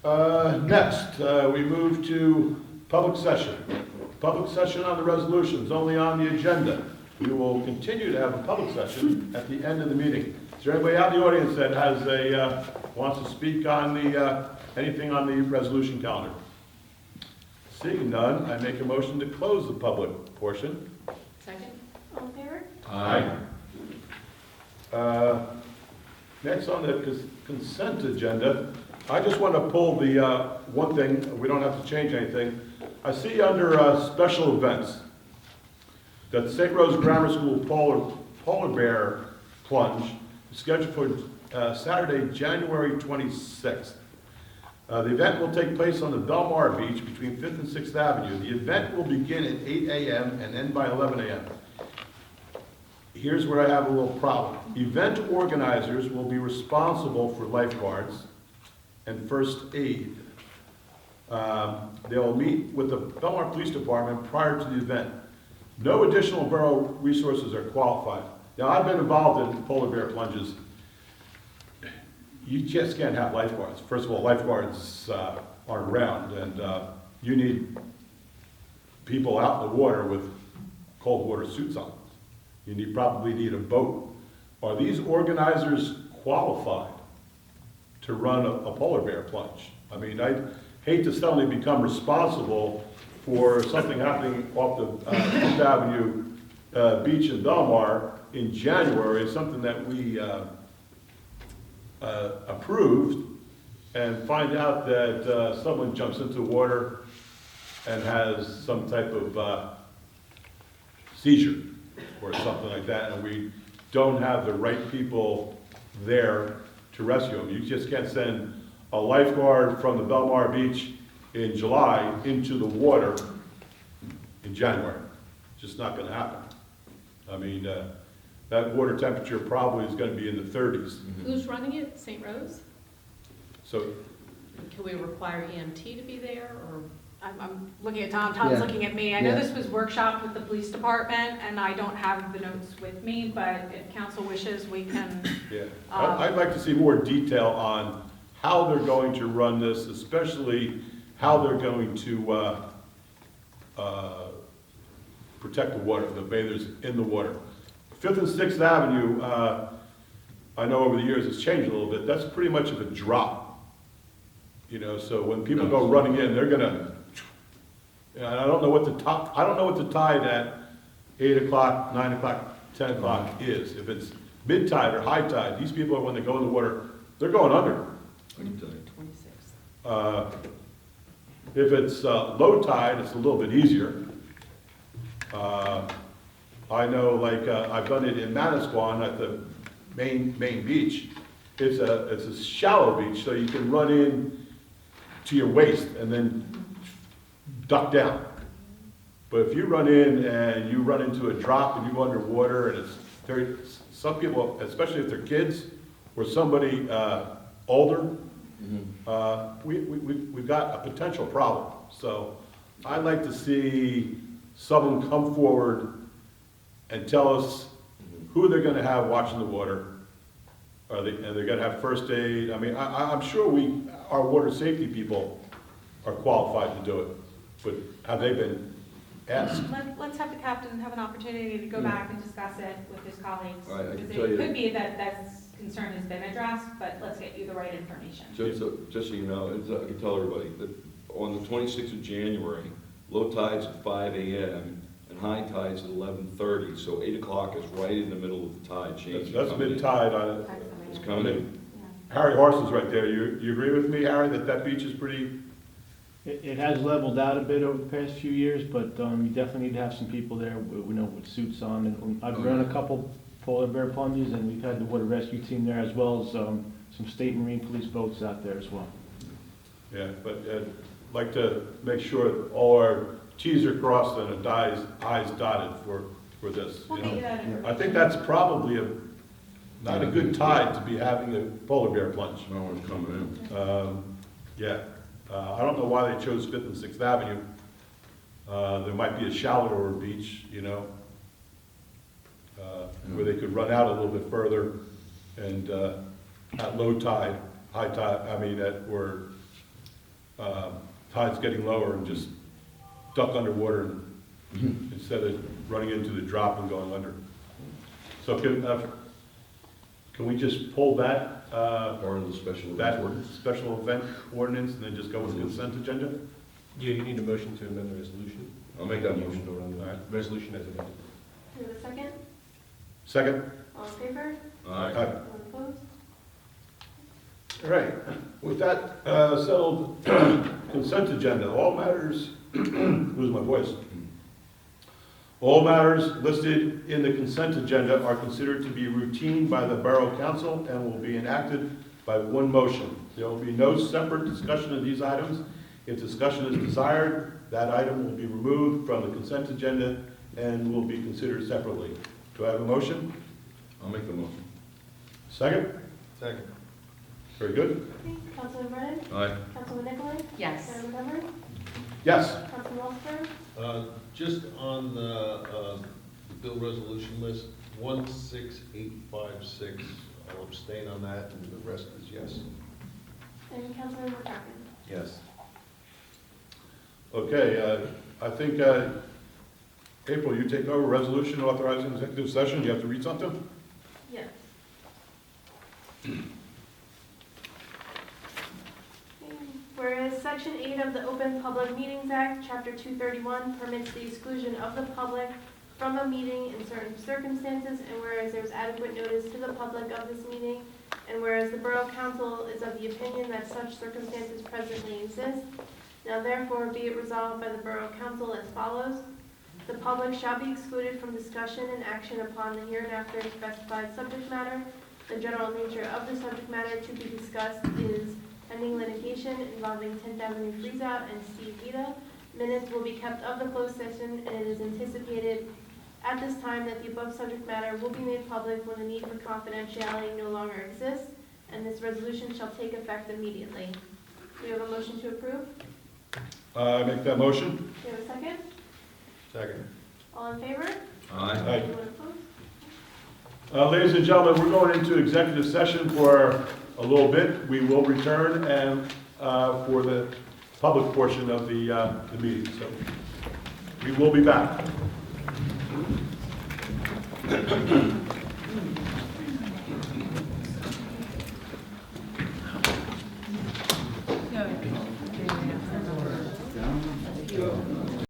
Next, we move to public session. Public session on the resolutions, only on the agenda. We will continue to have a public session at the end of the meeting. Is there anybody out in the audience that has wants to speak on the, anything on the resolution calendar? Seeing none, I make a motion to close the public portion. Second. All in favor? Aye. Next on the consent agenda, I just want to pull the one thing, we don't have to change anything. I see under special events that the St. Rose Grammar School Polar Bear Plunge is scheduled for Saturday, January 26th. The event will take place on the Belmar Beach between 5th and 6th Avenue. The event will begin at 8 a.m. and end by 11 a.m. Here's where I have a little problem. Event organizers will be responsible for lifeguards and first aid. They'll meet with the Belmar Police Department prior to the event. No additional borough resources are qualified. Now, I've been involved in polar bear plunges. You just can't have lifeguards. First of all, lifeguards aren't around, and you need people out in the water with cold water suits on. You probably need a boat. Are these organizers qualified to run a polar bear plunge? I mean, I hate to suddenly become responsible for something happening off the 5th Avenue beach in Belmar in January, something that we approved, and find out that someone jumps into the water and has some type of seizure or something like that, and we don't have the right people there to rescue them. You just can't send a lifeguard from the Belmar Beach in July into the water in January. It's just not gonna happen. I mean, that water temperature probably is gonna be in the 30s. Who's running it? St. Rose? So, Can we require EMT to be there, or? I'm looking at Tom, Tom's Yeah. looking at me. I know Yeah. this was workshopped with the police department, and I don't have the notes with me, but if council wishes, we can, yeah, I'd like to see more detail on how they're going to run this, especially how they're going to protect the water, the bathers in the water. 5th and 6th Avenue, I know over the years it's changed a little bit. That's pretty much of a drop. You know, so when people go running in, they're gonna, and I don't know what the tide at 8 o'clock, 9 o'clock, 10 o'clock is. If it's mid tide or high tide, these people, when they go in the water, they're going under. 26th. If it's low tide, it's a little bit easier. I know, like, I've done it in Manasquan at the main beach. It's a shallow beach, so you can run in to your waist and then duck down. But if you run in and you run into a drop and you go underwater, and it's very, some people, especially if they're kids or somebody older, we've got a potential problem. So I'd like to see someone come forward and tell us who they're gonna have watching the water. And they're gonna have first aid. I mean, I'm sure our water safety people are qualified to do it, but have they been asked? let's have the captain have an opportunity to go back and discuss it with his colleagues. All right, I can Because tell you- it could be that concern has been addressed, but let's get you the right information. Just so you know, I can tell everybody, that on the 26th of January, low tide's at 5 a.m. and high tide's at 11:30, so 8 o'clock is right in the middle of the tide change. That's mid tide on it. It's coming in. Harry Horson's right there. You agree with me, Harry, that beach is pretty? It has leveled out a bit over the past few years, but you definitely need to have some people there, we know, with suits on. And I've run a couple polar bear plunges, and we've had the water rescue team there, as well as some state marine police boats out there as well. Yeah, but I'd like to make sure all our T's are crossed and our I's dotted for this. We'll you get know. you that information. I think that's probably not a good tide to be having a polar bear plunge. No one's coming in. Yeah, I don't know why they chose 5th and 6th Avenue. There might be a shallower beach, you know, where they could run out a little bit further, and at low tide, high tide, I mean, tide's getting lower and just duck underwater instead of running into the drop and going under. So can we just pull that, Part of the special that event ordinance. special event ordinance and then just go with the consent agenda? Yeah, you need a motion to amend the resolution. I'll make that motion. Vote on All right. the resolution as amended. Do you have a second? Second? All in favor? Aye. Aye. All opposed? All right, with that settled, consent agenda, all matters, lose my voice. All matters listed in the consent agenda are considered to be routine by the Borough Council and will be enacted by one motion. There will be no separate discussion of these items. If discussion is desired, that item will be removed from the consent agenda and will be considered separately. Do I have a motion? I'll make the motion. Second? Second. Very good. Okay, Councilman Brennan? Aye. Councilman Nicolay? Yes. Councilman Montgomery? Yes. Councilman Walker? Just on the bill resolution list, 16856, I'll abstain on that, and the rest is yes. And Councilman McCracken? Yes. Okay, I think, April, you take over resolution authorizing executive session. You have to read something? Yes. Okay. Whereas Section 8 of the Open Public Meetings Act, Chapter 231, permits the exclusion of the public from a meeting in certain circumstances, and whereas there's adequate notice to the public of this meeting, and whereas the Borough Council is of the opinion that such circumstances presently exist, now therefore be it resolved by the Borough Council as follows. The public shall be excluded from discussion and action upon the hereinafter specified subject matter. The general nature of the subject matter to be discussed is pending litigation involving 10th Avenue Freezeout and Steve Vita. Minutes will be kept of the closed session, and it is anticipated at this time that the above subject matter will be made public when the need for confidentiality no longer exists, and this resolution shall take effect immediately. Do you have a motion to approve? I make that motion. Do you have a second? Second. All in favor? Aye. Aye. Anyone opposed? Ladies and gentlemen, we're going into executive session for a little bit. We will return and for the public portion of the meeting. So we will be back.